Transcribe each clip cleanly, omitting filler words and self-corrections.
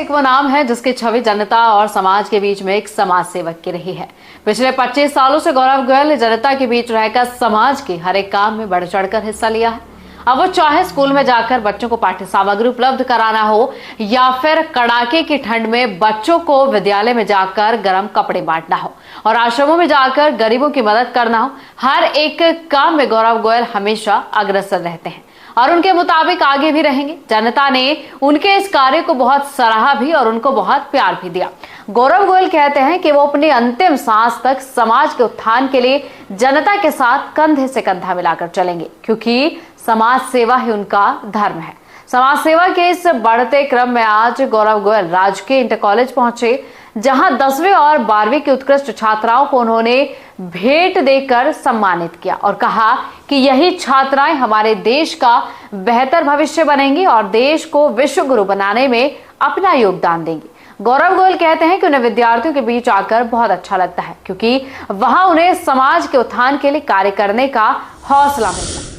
एक वो नाम है जिसकी छवि जनता और समाज के बीच में एक समाज सेवक की रही है। पिछले 25 सालों से गौरव गोयल ने जनता के बीच रहकर समाज के हर एक काम में बढ़ चढ़कर हिस्सा लिया है। अब वो चाहे स्कूल में जाकर बच्चों को पाठ्य सामग्री उपलब्ध कराना हो या फिर कड़ाके की ठंड में बच्चों को विद्यालय में जाकर गर्म कपड़े बांटना हो और आश्रमों में जाकर गरीबों की मदद करना हो, हर एक काम में गौरव गोयल हमेशा अग्रसर रहते हैं और उनके मुताबिक आगे भी रहेंगे। जनता ने उनके इस कार्य को बहुत सराहा भी और उनको बहुत प्यार भी दिया। गौरव गोयल कहते हैं कि वो अपनी अंतिम सांस तक समाज के उत्थान के लिए जनता के साथ कंधे से कंधा मिलाकर चलेंगे, क्योंकि समाज सेवा ही उनका धर्म है। समाज सेवा के इस बढ़ते क्रम में आज गौरव गोयल राजकीय इंटर कॉलेज पहुंचे, जहां 10वीं और 12वीं की उत्कृष्ट छात्राओं को उन्होंने भेंट देकर सम्मानित किया और कहा कि यही छात्राएं हमारे देश का बेहतर भविष्य बनेंगी और देश को विश्व गुरु बनाने में अपना योगदान देंगी। गौरव गोयल कहते हैं कि उन्हें विद्यार्थियों के बीच आकर बहुत अच्छा लगता है, क्योंकि वहां उन्हें समाज के उत्थान के लिए कार्य करने का हौसला मिलता है।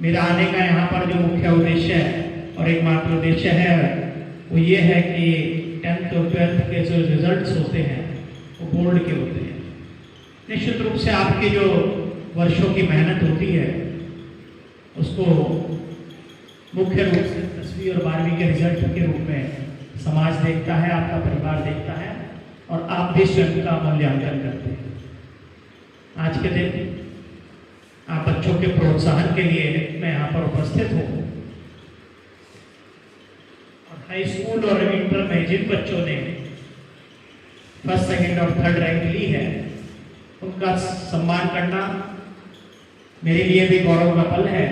मेरा आने का यहाँ पर जो मुख्य उद्देश्य है और एकमात्र उद्देश्य है वो ये है कि 10th और 12th के जो रिजल्ट्स होते हैं वो बोर्ड के होते हैं। निश्चित रूप से आपकी जो वर्षों की मेहनत होती है उसको मुख्य रूप से 10वीं और 12वीं के रिजल्ट के रूप में समाज देखता है, आपका परिवार देखता है और आप भी स्वयं का मूल्यांकन करते हैं। आज के दिन आप बच्चों के प्रोत्साहन के लिए मैं यहाँ पर उपस्थित हूँ और हाई स्कूल और इंटर में जिन बच्चों ने फर्स्ट, सेकंड और थर्ड रैंक ली है उनका सम्मान करना मेरे लिए भी गौरव का पल है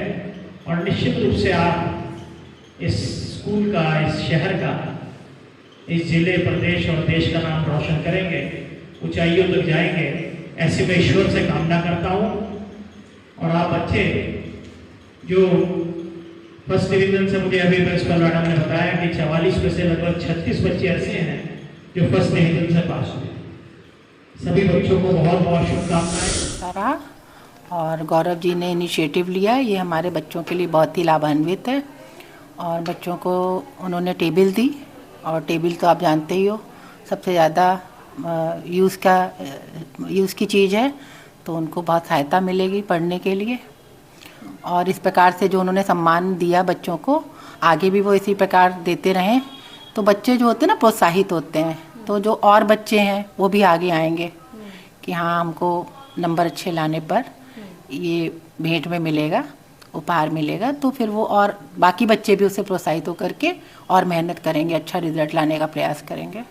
और निश्चित रूप से आप इस स्कूल का, इस शहर का, इस जिले, प्रदेश और देश का नाम रोशन करेंगे, ऊंचाइयों तक जाएंगे, ऐसे मैं ईश्वर से कामना करता हूँ। और आप बच्चे जो फर्स्ट डिवीजन से, मुझे अभी प्रिंसिपल मैडम ने बताया कि 44 में से लगभग 36 बच्चे ऐसे हैं जो फर्स्ट डिवीजन से पास हुए। सभी बच्चों को बहुत बहुत शुभकामनाएं। और गौरव जी ने इनिशिएटिव लिया, ये हमारे बच्चों के लिए बहुत ही लाभान्वित है और बच्चों को उन्होंने टेबल दी और टेबल तो आप जानते ही हो सबसे ज़्यादा यूज़ की चीज़ है, तो उनको बहुत सहायता मिलेगी पढ़ने के लिए। और इस प्रकार से जो उन्होंने सम्मान दिया बच्चों को, आगे भी वो इसी प्रकार देते रहें, तो बच्चे जो होते हैं ना प्रोत्साहित होते हैं, तो जो और बच्चे हैं वो भी आगे आएंगे कि हाँ हमको नंबर अच्छे लाने पर ये भेंट में मिलेगा, उपहार मिलेगा, तो फिर वो और बाकी बच्चे भी उससे प्रोत्साहित होकर के और मेहनत करेंगे, अच्छा रिजल्ट लाने का प्रयास करेंगे।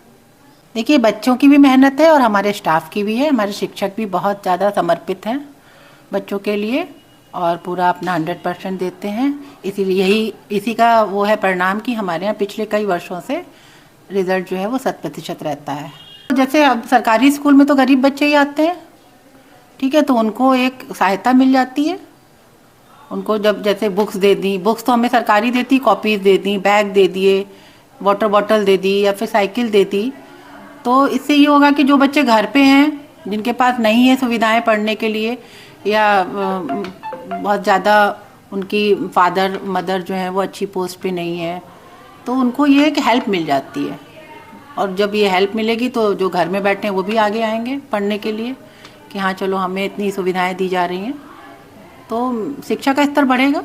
देखिए बच्चों की भी मेहनत है और हमारे स्टाफ की भी है, हमारे शिक्षक भी बहुत ज़्यादा समर्पित हैं बच्चों के लिए और पूरा अपना 100% देते हैं। इसीलिए इसी का वो है परिणाम कि हमारे यहाँ पिछले कई वर्षों से रिज़ल्ट जो है वो 100% रहता है। जैसे अब सरकारी स्कूल में तो गरीब बच्चे ही आते हैं, ठीक है, तो उनको एक सहायता मिल जाती है। उनको जब जैसे बुक्स दे दी, बुक्स तो हमें सरकारी देती, कॉपीज़ दे दी, बैग दे दिए, वाटर बॉटल दे दी या फिर साइकिल दे दी, तो इससे ये होगा कि जो बच्चे घर पे हैं, जिनके पास नहीं है सुविधाएं पढ़ने के लिए या बहुत ज़्यादा उनकी फादर मदर जो है वो अच्छी पोस्ट पे नहीं है, तो उनको ये एक हेल्प मिल जाती है। और जब ये हेल्प मिलेगी तो जो घर में बैठे हैं वो भी आगे आएंगे पढ़ने के लिए कि हाँ चलो हमें इतनी सुविधाएं दी जा रही हैं, तो शिक्षा का स्तर बढ़ेगा।